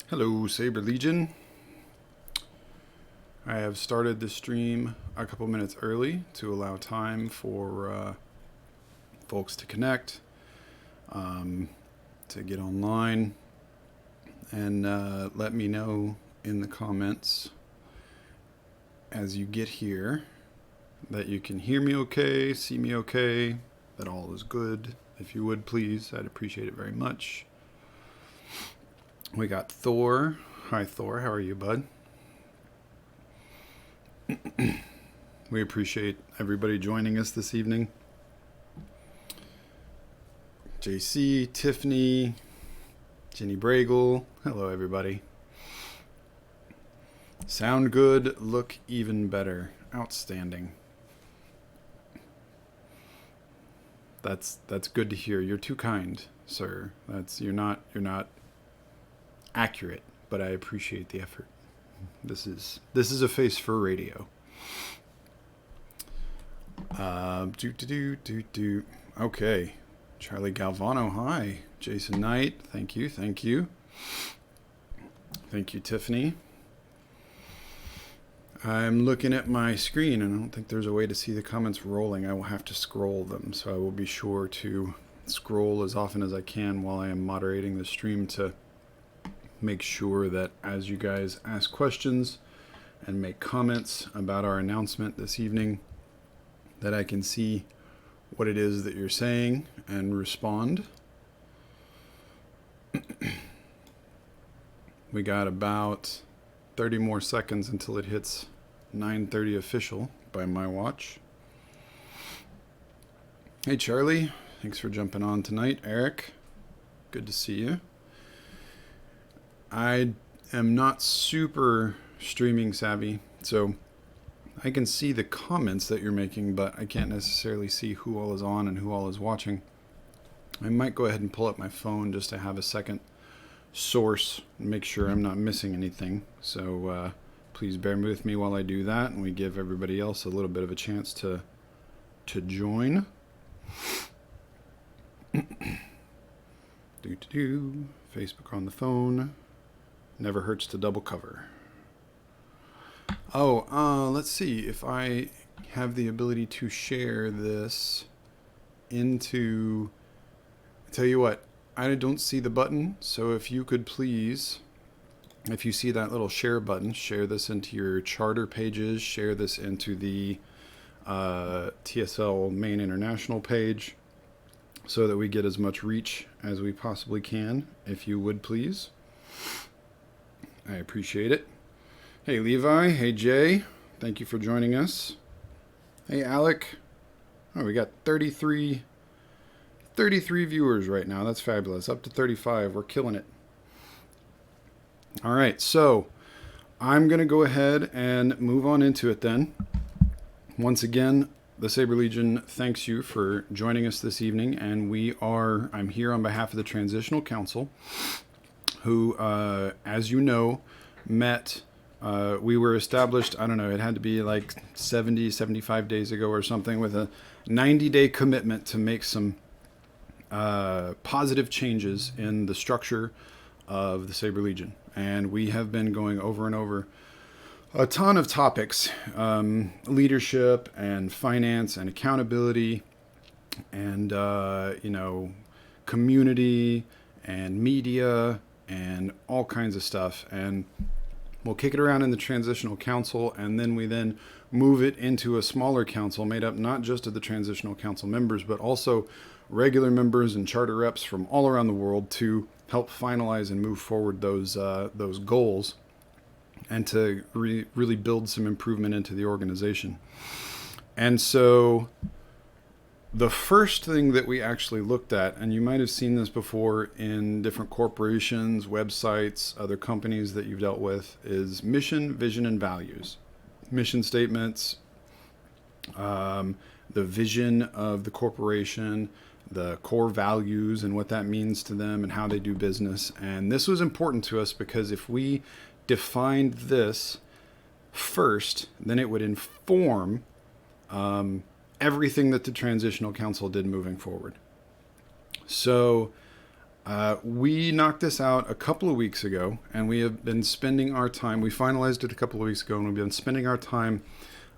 Hello, Saber Legion. I have started the stream a couple minutes early to allow time for folks to connect, to get online, and let me know in the comments as you get here that you can hear me okay, see me okay, that all is good. If you would, please, I'd appreciate it very much. We got Thor. Hi, Thor. How are you, bud? We appreciate everybody joining us this evening. JC, Tiffany, Jenny Bragle. Hello, everybody. Sound good, look even better. Outstanding. That's good to hear. You're too kind, sir. You're not accurate, but I appreciate the effort. This is a face for radio. Okay, Charlie Galvano, hi. Jason Knight, thank you. Thank you, Tiffany. I'm looking at my screen and I don't think there's a way to see the comments rolling. I will have to scroll them, so I will be sure to scroll as often as I can while I am moderating the stream to make sure that as you guys ask questions and make comments about our announcement this evening, that I can see what it is that you're saying and respond. We got about 30 more seconds until it hits 9:30 official by my watch. Hey Charlie, thanks for jumping on tonight. Eric, good to see you. I am not super streaming savvy, so I can see the comments that you're making, but I can't necessarily see who all is on and who all is watching. I might go ahead and pull up my phone just to have a second source and make sure I'm not missing anything. So please bear with me while I do that, and we give everybody else a little bit of a chance to join. Facebook on the phone. Never hurts to double cover. Let's see if I have the ability to share this into... I tell you what, I don't see the button, so if you could please, if you see that little share button, share this into your charter pages, share this into the TSL main international page so that we get as much reach as we possibly can, if you would please. I appreciate it. Hey Levi, hey Jay, thank you for joining us. Hey Alec. Oh, we got 33 viewers right now. That's fabulous. Up to 35. We're killing it. All right, so I'm going to go ahead and move on into it then. Once again, the Saber Legion thanks you for joining us this evening, and I'm here on behalf of the Transitional Council, who, as you know, met. We were established, I don't know, it had to be like 75 days ago or something, with a 90-day commitment to make some positive changes in the structure of the Saber Legion. And we have been going over and over a ton of topics, leadership and finance and accountability and, community and media and all kinds of stuff. And we'll kick it around in the Transitional Council, and then we move it into a smaller council made up not just of the Transitional Council members, but also regular members and charter reps from all around the world to help finalize and move forward those goals and to really build some improvement into the organization. And so the first thing that we actually looked at, and you might have seen this before in different corporations, websites, other companies that you've dealt with, is mission, vision, and values. Mission statements, the vision of the corporation, the core values and what that means to them and how they do business. And this was important to us because if we defined this first, then it would inform everything that the Transitional Council did moving forward. So We knocked this out a couple of weeks ago, and we have been spending our time. We finalized it a couple of weeks ago, and we've been spending our time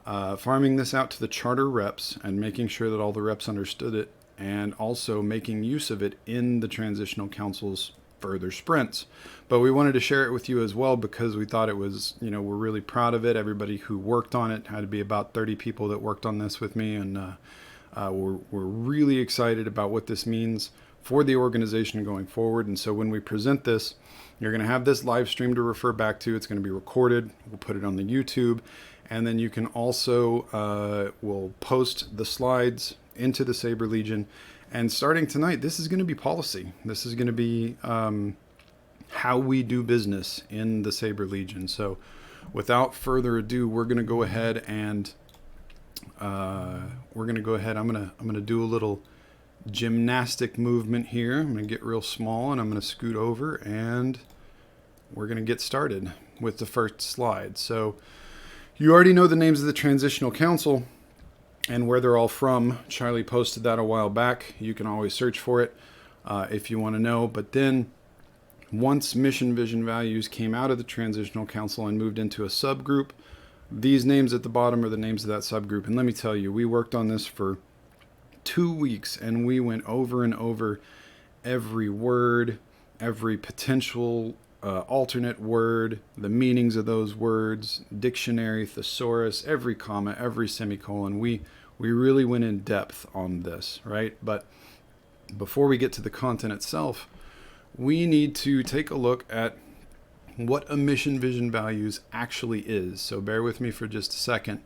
farming this out to the charter reps and making sure that all the reps understood it, and also making use of it in the transitional council's further sprints. But we wanted to share it with you as well because we thought it was, we're really proud of it. Everybody who worked on it had to be about 30 people that worked on this with me, and we're really excited about what this means for the organization going forward. And so when we present this, you're going to have this live stream to refer back to. It's going to be recorded. We'll put it on the YouTube. And then you can also, we'll post the slides into the Saber Legion. And starting tonight, this is going to be policy. This is going to be how we do business in the Saber Legion. So without further ado, we're going to go ahead and I'm going to do a little gymnastic movement here. I'm going to get real small and I'm going to scoot over and we're going to get started with the first slide. So you already know the names of the Transitional Council and where they're all from. Charlie posted that a while back. You can always search for it if you want to know. But then once mission, vision, values came out of the Transitional Council and moved into a subgroup, these names at the bottom are the names of that subgroup. And let me tell you, we worked on this for 2 weeks and we went over and over every word, every potential alternate word, the meanings of those words, dictionary, thesaurus, every comma, every semicolon. We really went in depth on this, right? But before we get to the content itself, we need to take a look at what a mission, vision, values actually is. So bear with me for just a second.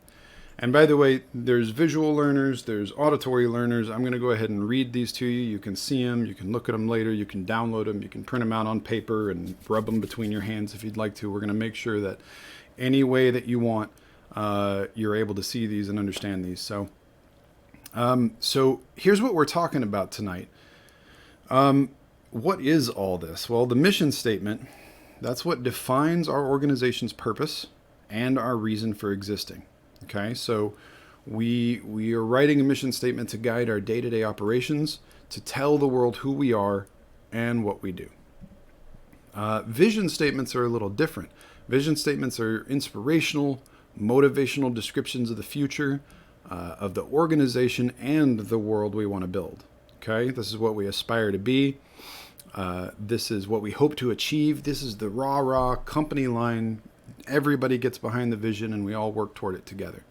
And by the way, there's visual learners, there's auditory learners. I'm going to go ahead and read these to you. You can see them, you can look at them later, you can download them, you can print them out on paper and rub them between your hands if you'd like to. We're going to make sure that any way that you want, you're able to see these and understand these. So here's what we're talking about tonight. What is all this? Well, the mission statement, that's what defines our organization's purpose and our reason for existing. Okay, so we are writing a mission statement to guide our day-to-day operations, to tell the world who we are and what we do. Vision statements are a little different. Vision statements are inspirational, motivational descriptions of the future, of the organization and the world we want to build. Okay, this is what we aspire to be. This is what we hope to achieve. This is the rah-rah company line. Everybody gets behind the vision and we all work toward it together.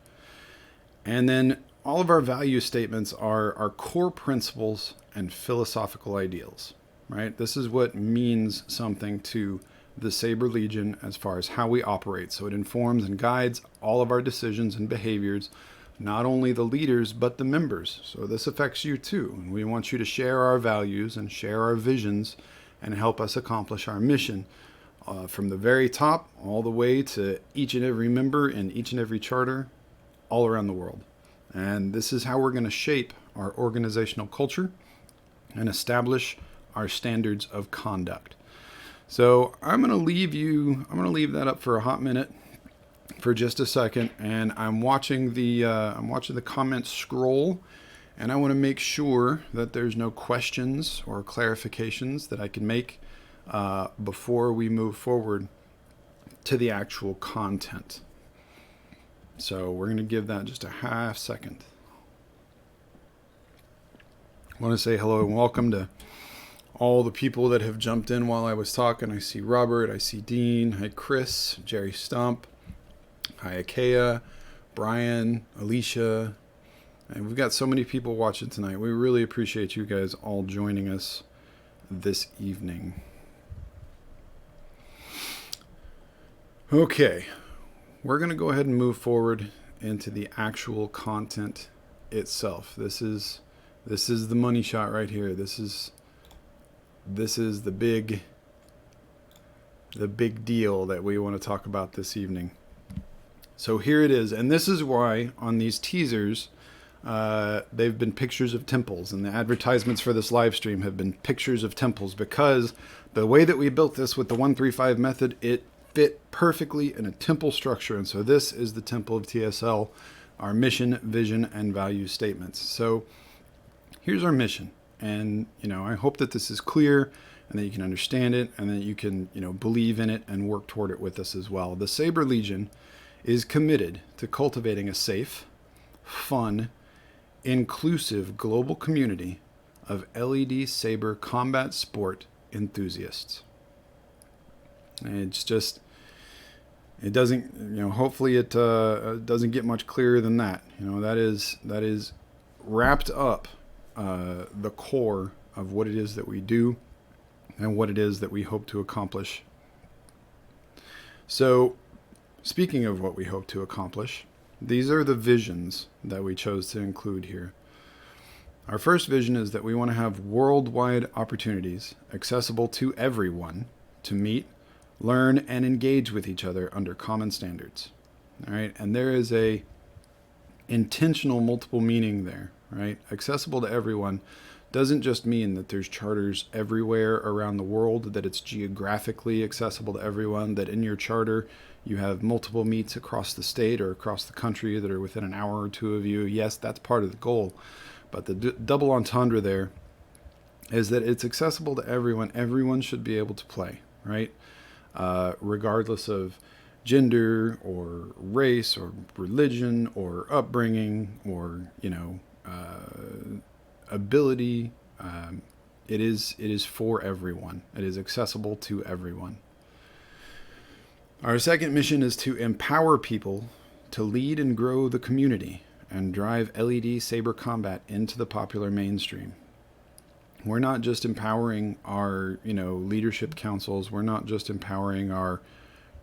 And then all of our value statements are our core principles and philosophical ideals, right? This is what means something to the Saber Legion as far as how we operate. So it informs and guides all of our decisions and behaviors, not only the leaders, but the members. So this affects you too. And we want you to share our values and share our visions and help us accomplish our mission. From the very top all the way to each and every member in each and every charter all around the world. And this is how we're going to shape our organizational culture and establish our standards of conduct. So I'm going to leave that up for a hot minute for just a second. And I'm watching the comments scroll, and I want to make sure that there's no questions or clarifications that I can make before we move forward to the actual content. So we're going to give that just a half second. I want to say hello and welcome to all the people that have jumped in while I was talking. I see Robert, I see Dean, hi Chris, Jerry Stump, hi Akea, Brian, Alicia, and we've got so many people watching tonight. We really appreciate you guys all joining us this evening. Okay, we're going to go ahead and move forward into the actual content itself. This is the money shot right here. This is the big deal that we want to talk about this evening. So here it is, and this is why on these teasers they've been pictures of temples, and the advertisements for this live stream have been pictures of temples, because the way that we built this with the 135 method, it fit perfectly in a temple structure. And so this is the temple of TSL, our mission, vision, and value statements. So here's our mission. And, I hope that this is clear and that you can understand it, and that you can, believe in it and work toward it with us as well. The Saber Legion is committed to cultivating a safe, fun, inclusive global community of LED Saber combat sport enthusiasts. And it doesn't, hopefully it doesn't get much clearer than that. That is wrapped up the core of what it is that we do and what it is that we hope to accomplish. So, speaking of what we hope to accomplish, these are the visions that we chose to include here. Our first vision is that we want to have worldwide opportunities accessible to everyone to meet, learn, and engage with each other under common standards. All right, and there is a intentional multiple meaning there, right? Accessible to everyone doesn't just mean that there's charters everywhere around the world, that it's geographically accessible to everyone, that in your charter you have multiple meets across the state or across the country that are within an hour or two of you. Yes, that's part of the goal. But the double entendre there is that it's accessible to everyone. Everyone should be able to play, right? Regardless of gender or race or religion or upbringing or, ability. It is for everyone. It is accessible to everyone. Our second mission is to empower people to lead and grow the community and drive LED Saber combat into the popular mainstream. We're not just empowering our, leadership councils. We're not just empowering our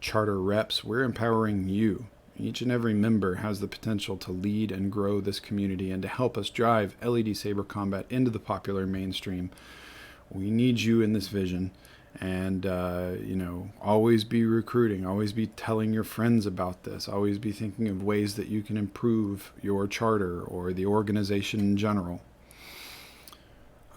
charter reps. We're empowering you. Each and every member has the potential to lead and grow this community and to help us drive LED Saber combat into the popular mainstream. We need you in this vision. And, always be recruiting, always be telling your friends about this, always be thinking of ways that you can improve your charter or the organization in general.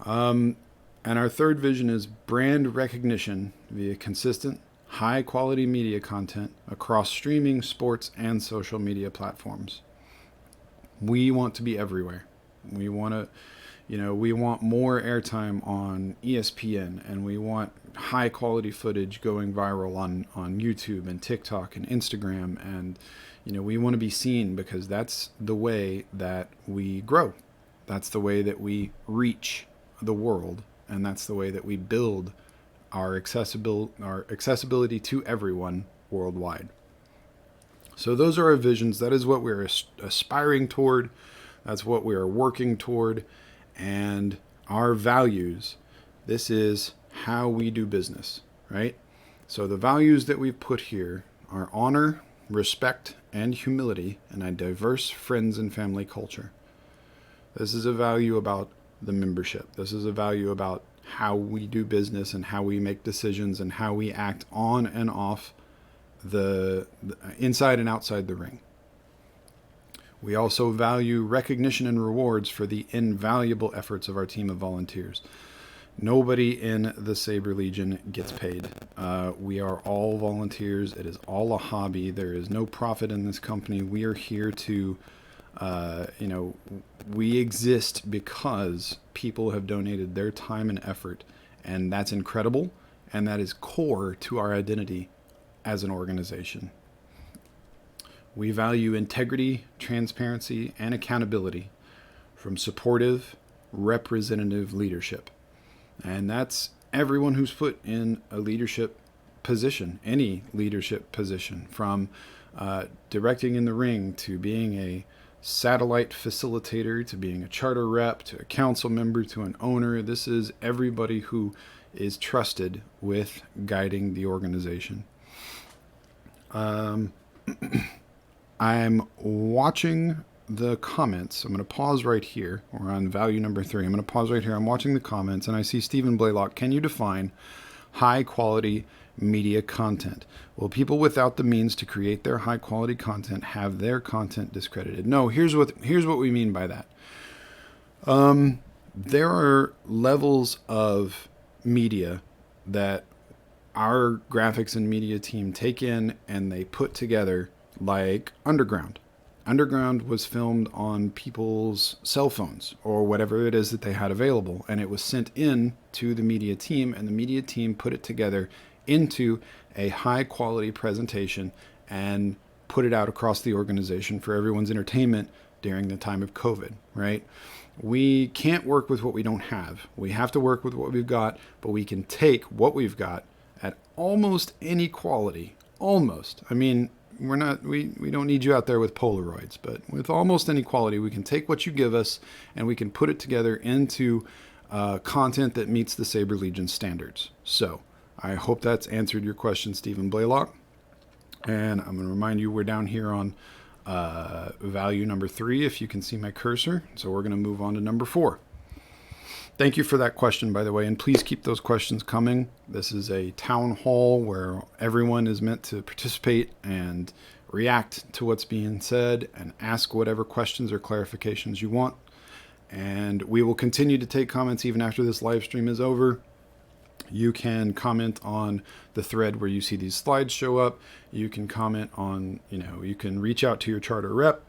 And our third vision is brand recognition via consistent, high-quality media content across streaming, sports, and social media platforms. We want to be everywhere. We want to... we want more airtime on ESPN, and we want high quality footage going viral on YouTube and TikTok and Instagram. And, we want to be seen because that's the way that we grow. That's the way that we reach the world. And that's the way that we build our accessibility to everyone worldwide. So those are our visions. That is what we're aspiring toward. That's what we are working toward. And our values, this is how we do business, right? So the values that we've put here are honor, respect, and humility in a diverse friends and family culture. This is a value about the membership. This is a value about how we do business and how we make decisions and how we act on and off the inside and outside the ring. We also value recognition and rewards for the invaluable efforts of our team of volunteers. Nobody in the Saber Legion gets paid. We are all volunteers. It is all a hobby. There is no profit in this company. We are here to, we exist because people have donated their time and effort, and that's incredible, and that is core to our identity as an organization. We value integrity, transparency, and accountability from supportive, representative leadership. And that's everyone who's put in a leadership position, any leadership position, from directing in the ring to being a satellite facilitator to being a charter rep to a council member to an owner. This is everybody who is trusted with guiding the organization. I'm watching the comments. I'm going to pause right here. We're on value number 3. I'm going to pause right here. I'm watching the comments, and I see Stephen Blaylock. Can you define high-quality media content? Will people without the means to create their high-quality content have their content discredited? No, here's what we mean by that. There are levels of media that our graphics and media team take in and they put together, like Underground. Underground was filmed on people's cell phones or whatever it is that they had available, and it was sent in to the media team, and the media team put it together into a high quality presentation and put it out across the organization for everyone's entertainment during the time of COVID, right? We can't work with what we don't have. We have to work with what we've got, but we can take what we've got at almost any quality. Almost. I mean, we don't need you out there with Polaroids, but with almost any quality, we can take what you give us and we can put it together into content that meets the Saber Legion standards. So I hope that's answered your question, Stephen Blaylock. And I'm going to remind you, we're down here on value number 3, if you can see my cursor. So we're going to move on to number 4. Thank you for that question, by the way, and please keep those questions coming. This is a town hall where everyone is meant to participate and react to what's being said and ask whatever questions or clarifications you want. And we will continue to take comments even after this live stream is over. You can comment on the thread where you see these slides show up. You can comment on, you can reach out to your charter rep.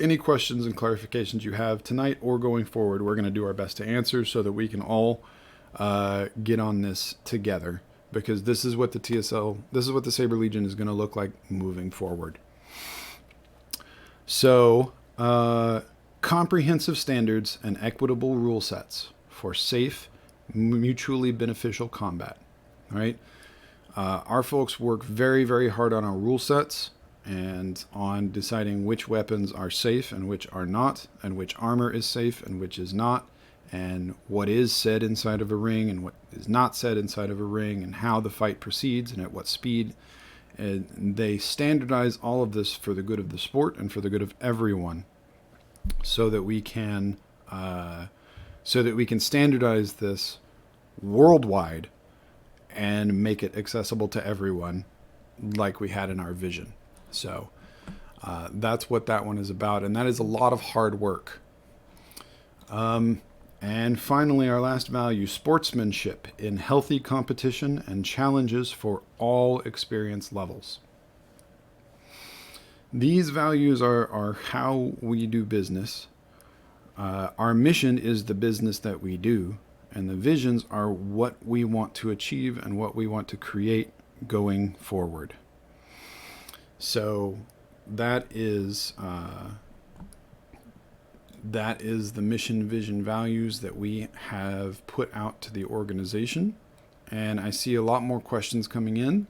Any questions and clarifications you have tonight or going forward, we're going to do our best to answer so that we can all get on this together, because this is what the Saber Legion is going to look like moving forward. So, comprehensive standards and equitable rule sets for safe, mutually beneficial combat, right? Our folks work very, very hard on our rule sets and on deciding which weapons are safe and which are not, and which armor is safe and which is not, and what is said inside of a ring and what is not said inside of a ring, and how the fight proceeds and at what speed. And they standardize all of this for the good of the sport and for the good of everyone, so that we can standardize this worldwide and make it accessible to everyone like we had in our vision. So that's what that one is about, and that is a lot of hard work. And finally, our last value, sportsmanship in healthy competition and challenges for all experience levels. These values are how we do business. Our mission is the business that we do, and the visions are what we want to achieve and what we want to create going forward. So that is the mission, vision, values that we have put out to the organization. And I see a lot more questions coming in.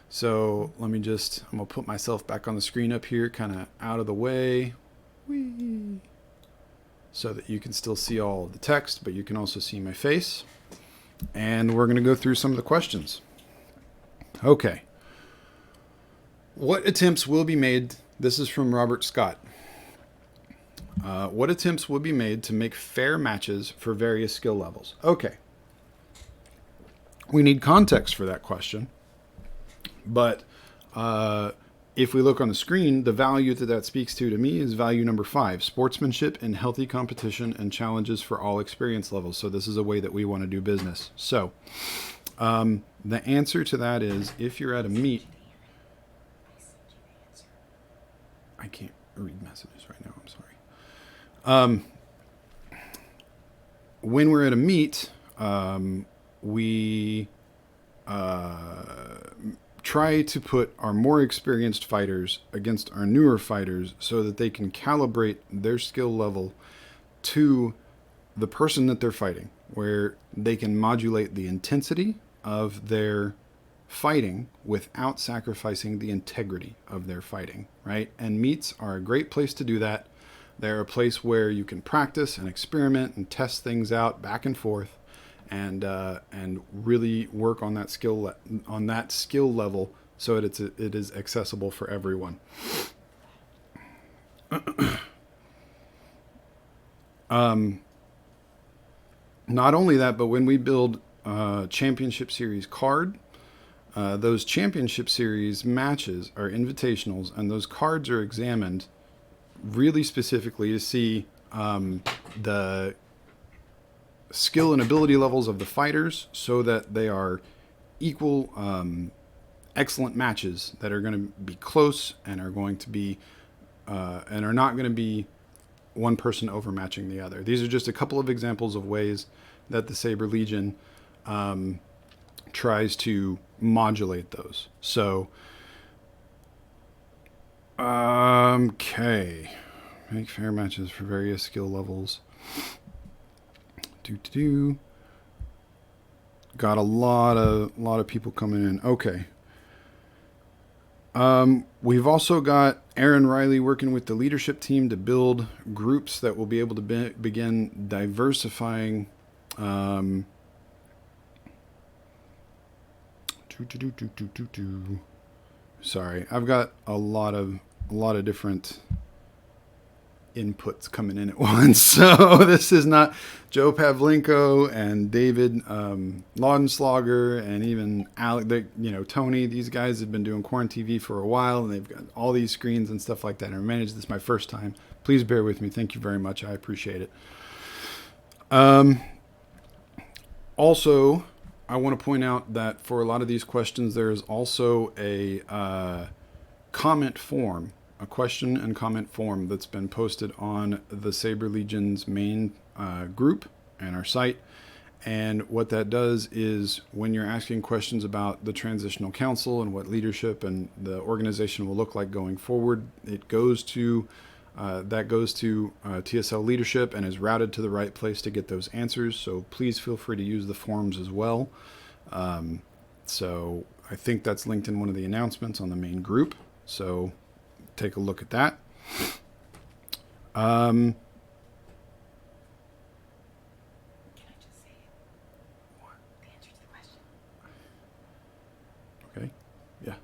So I'm going to put myself back on the screen up here, kind of out of the way. Whee! So that you can still see all of the text, but you can also see my face. And we're going to go through some of the questions. Okay. What attempts will be made? This is from Robert Scott. What attempts will be made to make fair matches for various skill levels? Okay. We need context for that question. But if we look on the screen, the value that speaks to me is value number 5, sportsmanship in healthy competition and challenges for all experience levels. So this is a way that we want to do business. So the answer to that is, if you're at a meet, I can't read messages right now, I'm sorry. When we're at a meet, we try to put our more experienced fighters against our newer fighters so that they can calibrate their skill level to the person that they're fighting, where they can modulate the intensity of their fighting without sacrificing the integrity of their fighting, right? And meets are a great place to do that. They're a place where you can practice and experiment and test things out back and forth, and really work on that skill level so that it is accessible for everyone. Not only that, but when we build championship series card, those championship series matches are invitationals, and those cards are examined really specifically to see the skill and ability levels of the fighters, so that they are equal excellent matches that are going to be close and are going to be and are not going to be one person overmatching the other. These are just a couple of examples of ways that the Saber Legion tries to modulate those. So, okay, make fair matches for various skill levels. Got a lot of people coming in. Okay. We've also got Aaron Riley working with the leadership team to build groups that will be able to begin diversifying. Sorry, I've got a lot of different inputs coming in at once. So this is not Joe Pavlenko and David Laudenslager and even Alec, Tony. These guys have been doing Quarantine TV for a while, and they've got all these screens and stuff like that. And I managed this my first time. Please bear with me. Thank you very much. I appreciate it. Also, I want to point out that for a lot of these questions, there is also a comment form, a question and comment form that's been posted on the Saber Legion's main group and our site. And what that does is when you're asking questions about the Transitional Council and what leadership and the organization will look like going forward, it goes to TSL leadership and is routed to the right place to get those answers. So please feel free to use the forms as well. So I think that's linked in one of the announcements on the main group. So take a look at that. Can I just say what? The answer to the question? Okay. Yeah.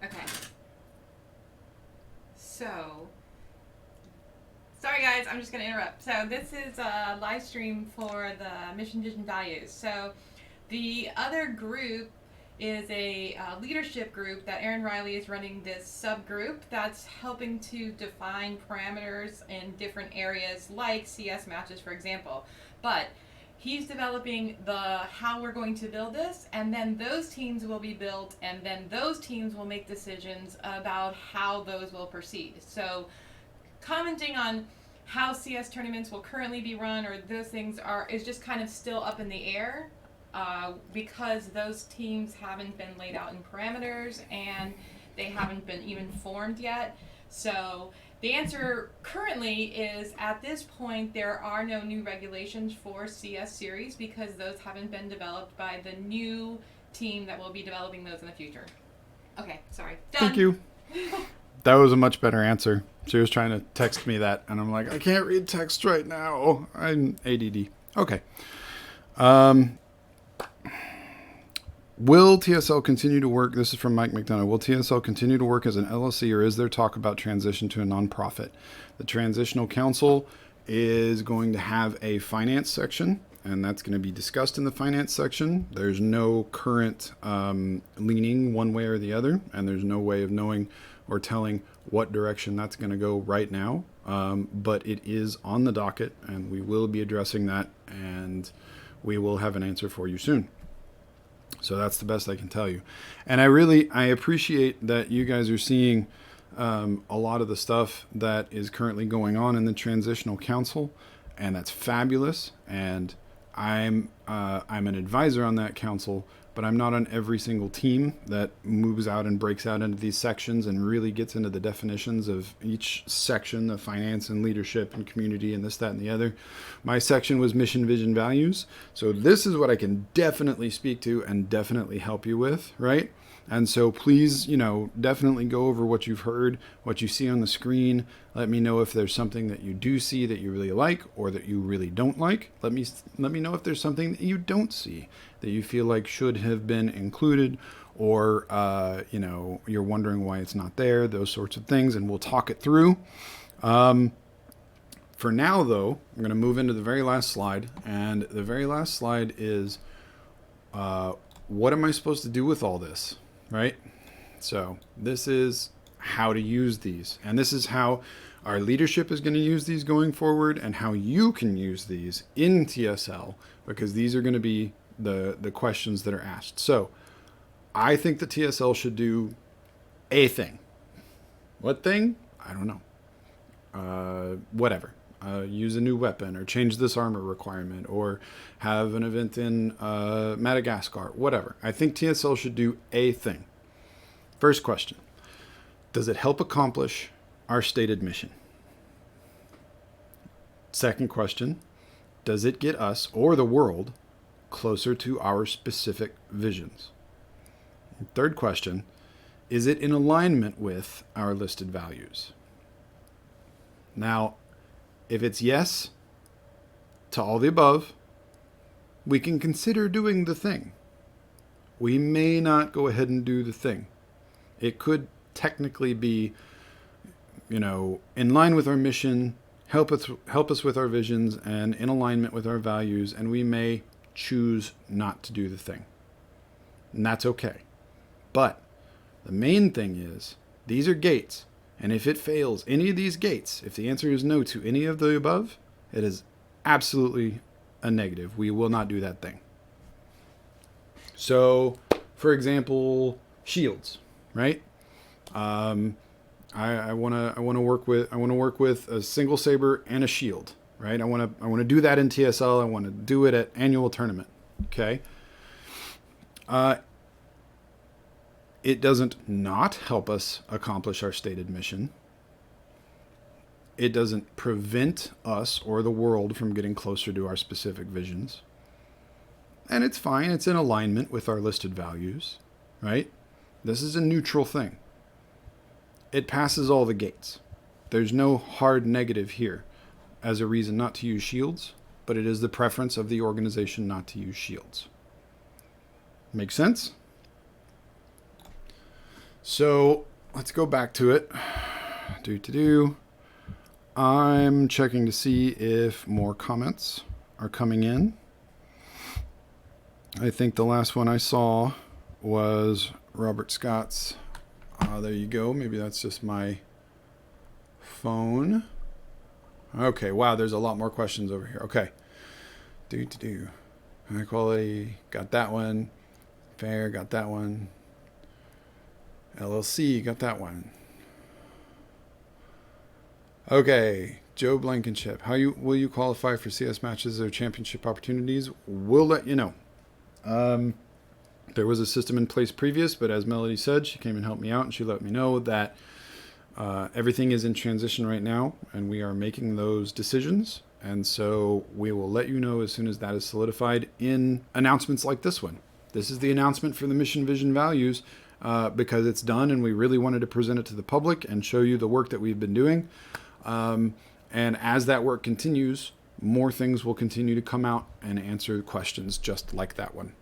Okay. So, sorry guys, I'm just going to interrupt. So this is a live stream for the Mission Vision Values. So the other group is a leadership group that Aaron Riley is running this subgroup that's helping to define parameters in different areas like CS matches, for example. But he's developing how we're going to build this, and then those teams will be built, and then those teams will make decisions about how those will proceed. So commenting on how CS tournaments will currently be run or those things is just kind of still up in the air. Because those teams haven't been laid out in parameters and they haven't been even formed yet. So the answer currently is, at this point, there are no new regulations for CS series because those haven't been developed by the new team that will be developing those in the future. Okay, sorry. Done. Thank you. That was a much better answer. She was trying to text me that, and I'm like, I can't read text right now. I'm ADD. Okay. Will TSL continue to work? This is from Mike McDonough. Will TSL continue to work as an LLC, or is there talk about transition to a nonprofit? The Transitional Council is going to have a finance section, and that's going to be discussed in the finance section. There's no current leaning one way or the other, and there's no way of knowing or telling what direction that's going to go right now. But it is on the docket, and we will be addressing that, and we will have an answer for you soon. So that's the best I can tell you. And I appreciate that you guys are seeing a lot of the stuff that is currently going on in the Transitional Council, and that's fabulous. And I'm an advisor on that council, but I'm not on every single team that moves out and breaks out into these sections and really gets into the definitions of each section, the finance and leadership and community and this, that, and the other. My section was mission, vision, values. So this is what I can definitely speak to and definitely help you with, right? And so please, definitely go over what you've heard, what you see on the screen. Let me know if there's something that you do see that you really like or that you really don't like. Let me know if there's something that you don't see that you feel like should have been included, or you're wondering why it's not there, those sorts of things, and we'll talk it through. For now, though, I'm going to move into the very last slide, and the very last slide is what am I supposed to do with all this? Right? So this is how to use these. And this is how our leadership is going to use these going forward, and how you can use these in TSL, because these are going to be the questions that are asked. So I think the TSL should do a thing. What thing? I don't know. Whatever. Use a new weapon, or change this armor requirement, or have an event in Madagascar. Whatever. I think TSL should do a thing. First question. Does it help accomplish our stated mission? Second question. Does it get us, or the world, closer to our specific visions? Third question. Is it in alignment with our listed values? Now, if it's yes to all the above, we can consider doing the thing. We may not go ahead and do the thing. It could technically be, in line with our mission, help us with our visions, and in alignment with our values, and we may choose not to do the thing. And that's okay. But the main thing is, these are gates. And if it fails any of these gates, if the answer is no to any of the above, it is absolutely a negative. We will not do that thing. So, for example, shields, right? I want to work with a single saber and a shield, right? I want to do that in TSL. I want to do it at annual tournament. Okay. It doesn't not help us accomplish our stated mission. It doesn't prevent us or the world from getting closer to our specific visions. And it's fine. It's in alignment with our listed values, right? This is a neutral thing. It passes all the gates. There's no hard negative here as a reason not to use shields, but it is the preference of the organization not to use shields. Make sense? So let's go back to it. I'm checking to see if more comments are coming in. I think the last one I saw was Robert Scott's. There you go. Maybe that's just my phone. Okay. Wow. There's a lot more questions over here. Okay. High quality. Got that one. Fair. Got that one. LLC, got that one. Okay, Joe Blankenship. Will you qualify for CS matches or championship opportunities? We'll let you know. There was a system in place previous, but as Melody said, she came and helped me out, and she let me know that everything is in transition right now, and we are making those decisions. And so we will let you know as soon as that is solidified in announcements like this one. This is the announcement for the mission, vision, values. Because it's done, and we really wanted to present it to the public and show you the work that we've been doing. And as that work continues, more things will continue to come out and answer questions just like that one.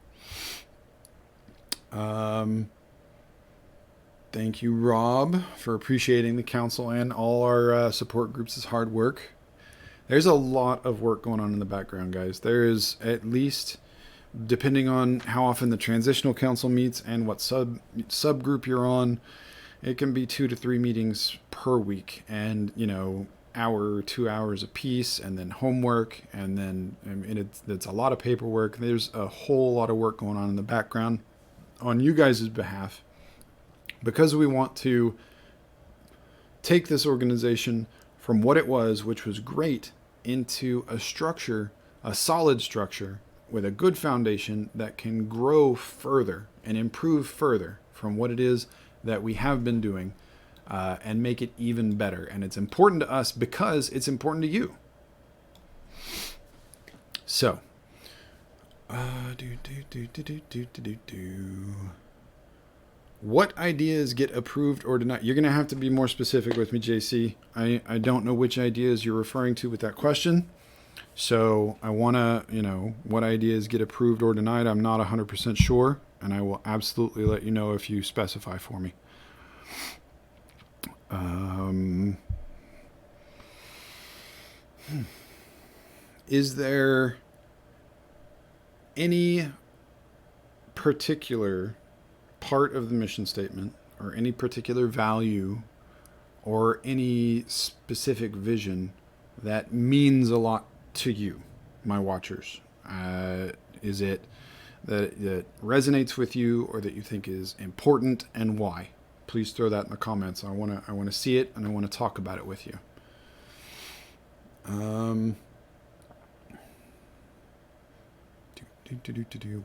Thank you, Rob, for appreciating the council and all our support groups' hard work. There's a lot of work going on in the background, guys. There is at least, depending on how often the transitional council meets and what subgroup you're on, it can be 2 to 3 meetings per week, and hour or 2 hours a piece, and then homework, and then it's a lot of paperwork. There's a whole lot of work going on in the background on you guys' behalf, because we want to take this organization from what it was, which was great, into a structure, a solid structure, with a good foundation that can grow further and improve further from what it is that we have been doing, and make it even better. And it's important to us because it's important to you. So, what ideas get approved or denied? You're going to have to be more specific with me, JC. I don't know which ideas you're referring to with that question. So I want to, what ideas get approved or denied. I'm not 100% sure, and I will absolutely let you know if you specify for me. Is there any particular part of the mission statement or any particular value or any specific vision that means a lot to you, my watchers? Is it that resonates with you or that you think is important, and why. Please throw that in the comments. I want to see it, and I want to talk about it with you.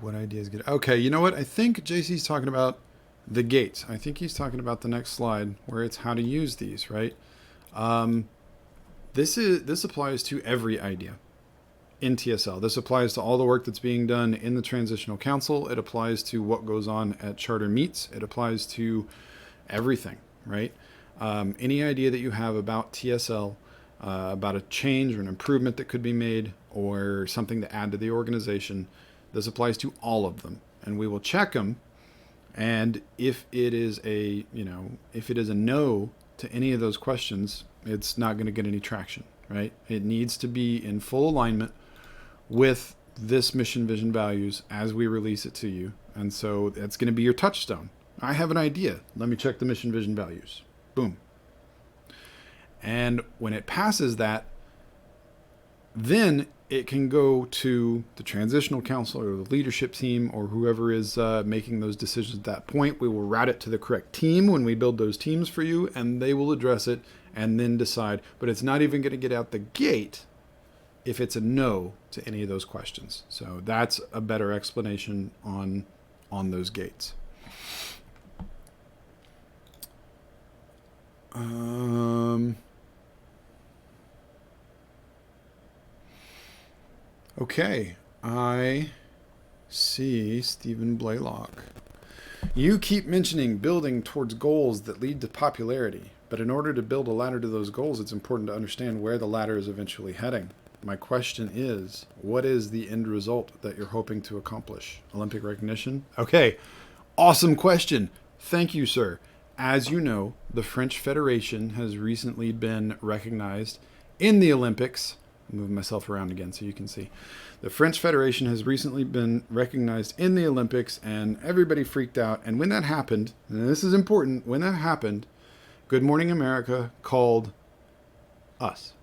What idea is good? Okay, you know what? I think JC's talking about the gates. I think he's talking about the next slide where it's how to use these, right? This applies to every idea in TSL. This applies to all the work that's being done in the Transitional Council. It applies to what goes on at charter meets. It applies to everything, right? Any idea that you have about TSL, about a change or an improvement that could be made, or something to add to the organization, this applies to all of them, and we will check them. And if it is a no to any of those questions, it's not going to get any traction, right? It needs to be in full alignment with this mission, vision, values as we release it to you. And so that's going to be your touchstone. I have an idea. Let me check the mission, vision, values. Boom. And when it passes that, then it can go to the Transitional Council or the leadership team or whoever is making those decisions at that point. We will route it to the correct team when we build those teams for you, and they will address it and then decide. But it's not even going to get out the gate if it's a no to any of those questions. So that's a better explanation on those gates. Okay, I see Stephen Blaylock. You keep mentioning building towards goals that lead to popularity, but in order to build a ladder to those goals, it's important to understand where the ladder is eventually heading. My question is, what is the end result that you're hoping to accomplish? Olympic recognition? Okay, awesome question. Thank you, sir. As you know, the French Federation has recently been recognized in the Olympics. I'm moving myself around again so you can see. The French Federation has recently been recognized in the Olympics, and everybody freaked out. And when that happened, and this is important, when that happened, Good Morning America called us.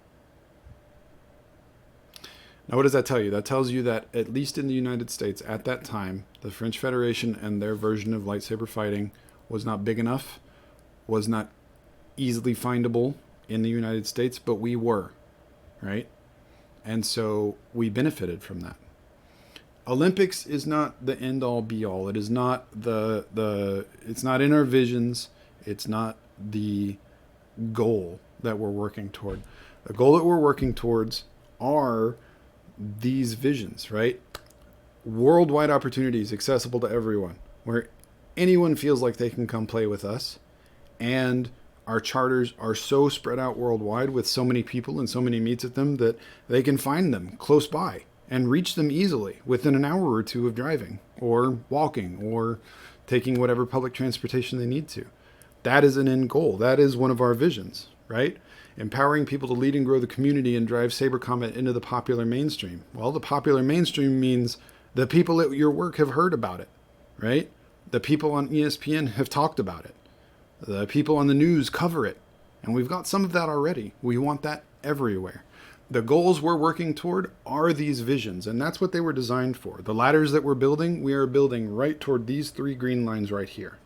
Now, what does that tell you? That tells you that, at least in the United States at that time, the French Federation and their version of lightsaber fighting was not big enough, was not easily findable in the United States, but we were, right? And so we benefited from that. Olympics is not the end all be all. It is not it's not in our visions. It's not the goal that we're working toward. The goal that we're working towards are these visions, right? Worldwide opportunities accessible to everyone, where anyone feels like they can come play with us. And our charters are so spread out worldwide with so many people and so many meets at them that they can find them close by and reach them easily within an hour or two of driving or walking or taking whatever public transportation they need to. That is an end goal. That is one of our visions, right? Empowering people to lead and grow the community and drive Saber Combat into the popular mainstream. Well, the popular mainstream means the people at your work have heard about it, right? The people on ESPN have talked about it. The people on the news cover it. And we've got some of that already. We want that everywhere. The goals we're working toward are these visions, and that's what they were designed for. The ladders that we're building, we are building right toward these 3 green lines right here.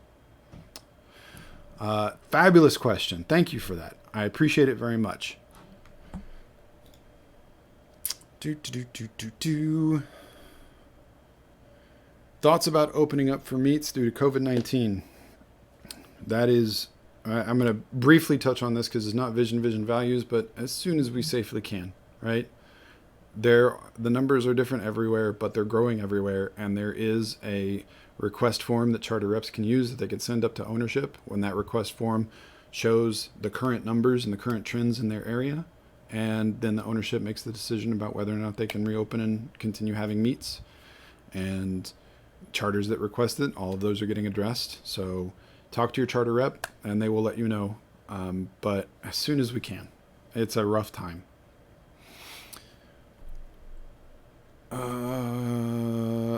Fabulous question. Thank you for that. I appreciate it very much. Thoughts about opening up for meets due to COVID-19? That is, I'm going to briefly touch on this because it's not vision, values, but as soon as we safely can, right? The numbers are different everywhere, but they're growing everywhere. And there is a request form that charter reps can use that they can send up to ownership. When that request form shows the current numbers and the current trends in their area, and then the ownership makes the decision about whether or not they can reopen and continue having meets. And charters that request it, all of those are getting addressed. So talk to your charter rep and they will let you know. But as soon as we can. It's a rough time.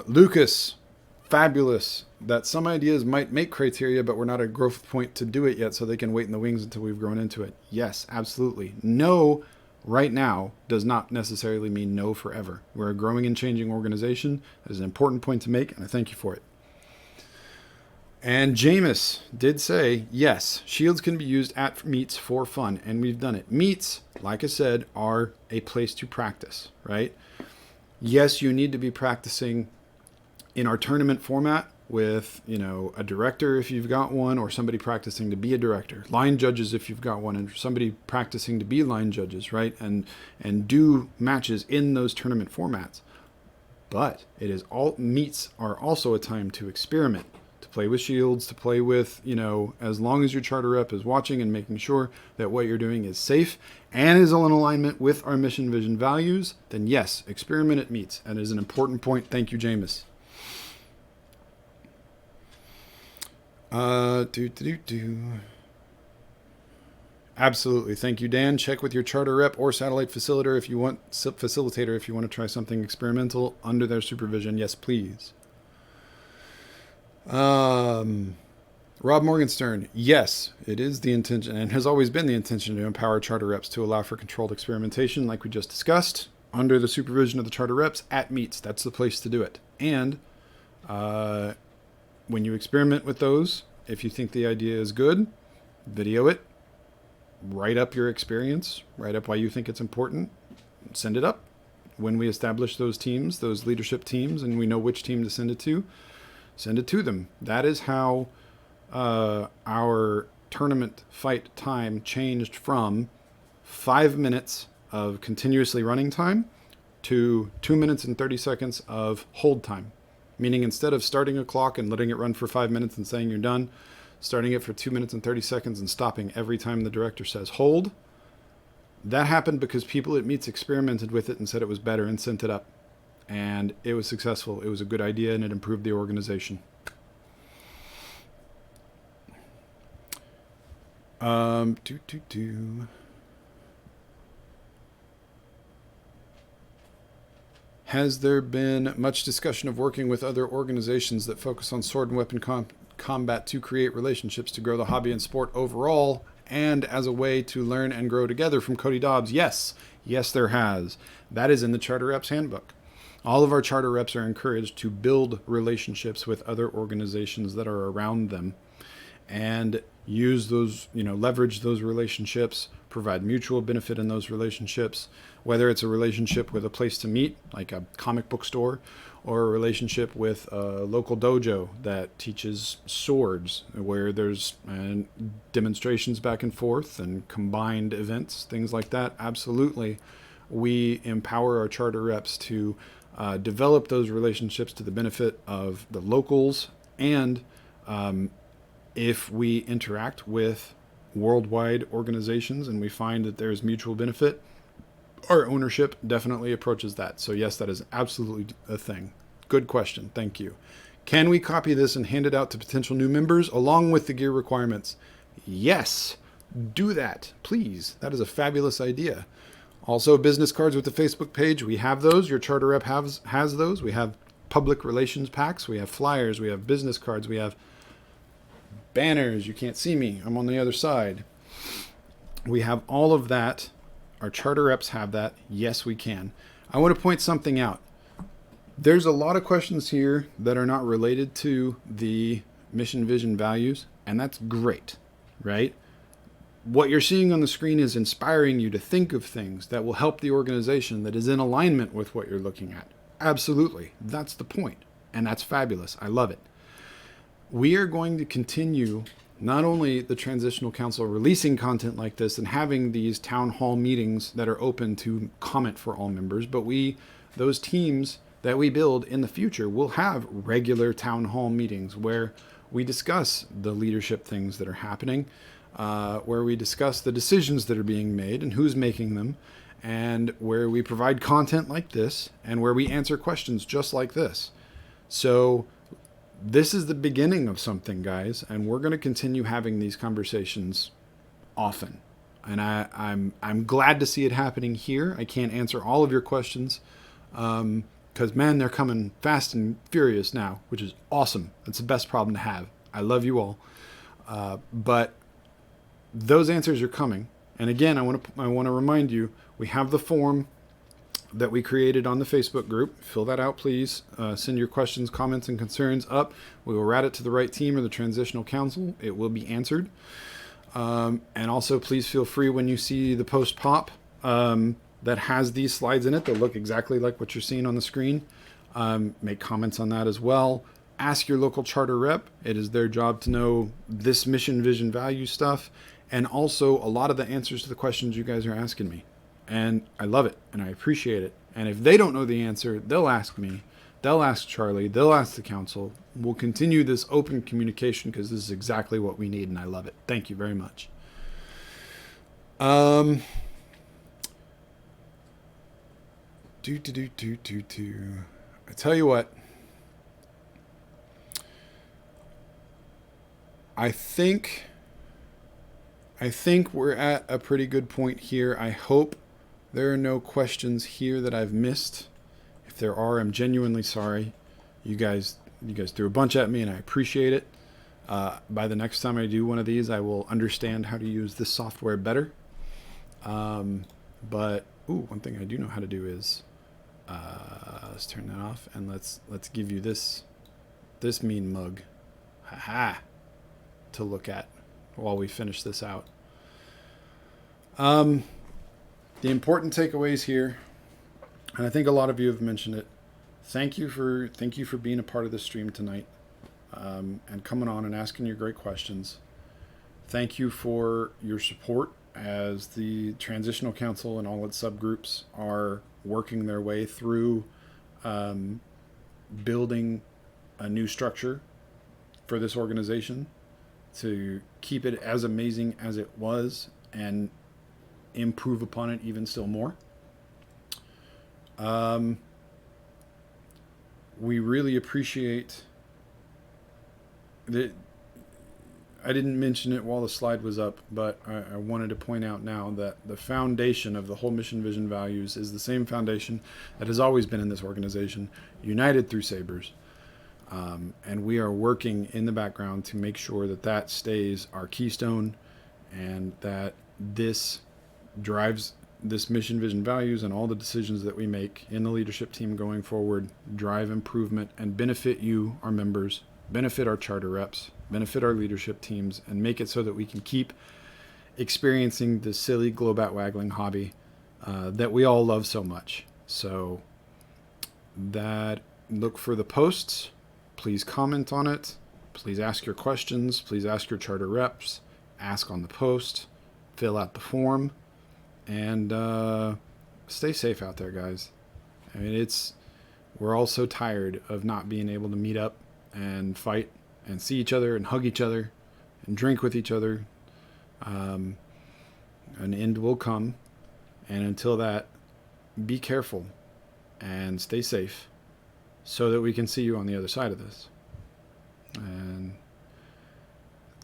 Lucas, fabulous. That some ideas might make criteria, but we're not at a growth point to do it yet, so they can wait in the wings until we've grown into it. Yes, absolutely. No, right now does not necessarily mean no forever. We're a growing and changing organization. That is an important point to make, and I thank you for it. And Jameis did say, yes, shields can be used at meets for fun, and we've done it. Meets, like I said, are a place to practice, right? Yes, you need to be practicing in our tournament format with, a director if you've got one, or somebody practicing to be a director, line judges if you've got one, and somebody practicing to be line judges, right? And do matches in those tournament formats. But meets are also a time to experiment, to play with shields, to play with, as long as your charter rep is watching and making sure that what you're doing is safe and is in alignment with our mission, vision, values, then yes, experiment at meets. And it is an important point. Thank you, Jameis. Absolutely. Thank you, Dan. Check with your charter rep or satellite facilitator if you want to try something experimental under their supervision. Yes, please. Rob Morgenstern. Yes, it is the intention and has always been the intention to empower charter reps to allow for controlled experimentation like we just discussed under the supervision of the charter reps at meets. That's the place to do it. And when you experiment with those, if you think the idea is good, video it, write up your experience, write up why you think it's important, send it up. When we establish those teams, those leadership teams, and we know which team to send it to them. That is how our tournament fight time changed from 5 minutes of continuously running time to 2 minutes and 30 seconds of hold time. Meaning instead of starting a clock and letting it run for 5 minutes and saying you're done, starting it for 2 minutes and 30 seconds and stopping every time the director says hold. That happened because people at meets experimented with it and said it was better and sent it up. And it was successful. It was a good idea and it improved the organization. Has there been much discussion of working with other organizations that focus on sword and weapon combat to create relationships to grow the hobby and sport overall and as a way to learn and grow together from Cody Dobbs? Yes, there has. That is in the Charter Reps Handbook. All of our charter reps are encouraged to build relationships with other organizations that are around them and use those, leverage those relationships, provide mutual benefit in those relationships, whether it's a relationship with a place to meet, like a comic book store, or a relationship with a local dojo that teaches swords, where there's demonstrations back and forth and combined events, things like that. Absolutely. We empower our charter reps to develop those relationships to the benefit of the locals, and if we interact with worldwide organizations and we find that there's mutual benefit, our ownership definitely approaches that. So yes, that is absolutely a thing. Good question. Thank you. Can we copy this and hand it out to potential new members along with the gear requirements? Yes, do that, please. That is a fabulous idea. Also, business cards with the Facebook page. We have those. Your charter rep has those. We have public relations packs. We have flyers. We have business cards. We have banners. You can't see me. I'm on the other side. We have all of that. Our charter reps have that. Yes, we can. I want to point something out. There's a lot of questions here that are not related to the mission, vision, values, and that's great, right? What you're seeing on the screen is inspiring you to think of things that will help the organization that is in alignment with what you're looking at. Absolutely. That's the point. And that's fabulous. I love it. We are going to continue not only the Transitional Council releasing content like this and having these town hall meetings that are open to comment for all members, but those teams that we build in the future will have regular town hall meetings where we discuss the leadership things that are happening, where we discuss the decisions that are being made and who's making them, and where we provide content like this and where we answer questions just like this. So this is the beginning of something, guys, and we're going to continue having these conversations often. And I'm glad to see it happening here. I can't answer all of your questions because, man, they're coming fast and furious now, which is awesome. It's the best problem to have. I love you all. But those answers are coming, And again, I want to remind you, we have the form that we created on the Facebook group. Fill that out, please. Send your questions, comments, and concerns up. We will route it to the right team or the transitional council. It will be answered. And also, please feel free when you see the post pop that has these slides in it that look exactly like what you're seeing on the screen. Make comments on that as well. Ask your local charter rep. It is their job to know this mission, vision, value stuff, and also a lot of the answers to the questions you guys are asking me. And I love it, and I appreciate it. And if they don't know the answer, they'll ask me. They'll ask Charlie. They'll ask the council. We'll continue this open communication because this is exactly what we need, and I love it. Thank you very much. I tell you what. I think we're at a pretty good point here. I hope there are no questions here that I've missed. If there are, I'm genuinely sorry. You guys threw a bunch at me, and I appreciate it. By the next time I do one of these, I will understand how to use this software better. But one thing I do know how to do is let's turn that off, and let's give you this mean mug, to look at while we finish this out. The important takeaways here, and I think a lot of you have mentioned it. Thank you for being a part of the stream tonight, and coming on and asking your great questions. Thank you for your support as the Transitional Council and all its subgroups are working their way through building a new structure for this organization to keep it as amazing as it was and improve upon it even still more. We really appreciate that. I didn't mention it while the slide was up, but I wanted to point out now that the foundation of the whole mission, vision, values is the same foundation that has always been in this organization, united through Sabers. And we are working in the background to make sure that that stays our keystone, and that this drives this mission, vision, values, and all the decisions that we make in the leadership team going forward drive improvement and benefit you, our members, benefit our charter reps, benefit our leadership teams, and make it so that we can keep experiencing the silly globat waggling hobby that we all love so much. So that, look for the posts. Please comment on it. Please ask your questions. Please ask your charter reps. Ask on the post. Fill out the form. And stay safe out there, guys. I mean, we're all so tired of not being able to meet up and fight and see each other and hug each other and drink with each other. An end will come. And until that, be careful and stay safe so that we can see you on the other side of this. And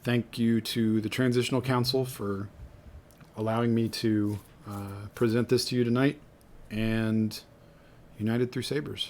thank you to the Transitional Council for allowing me to present this to you tonight, and United Through Sabers.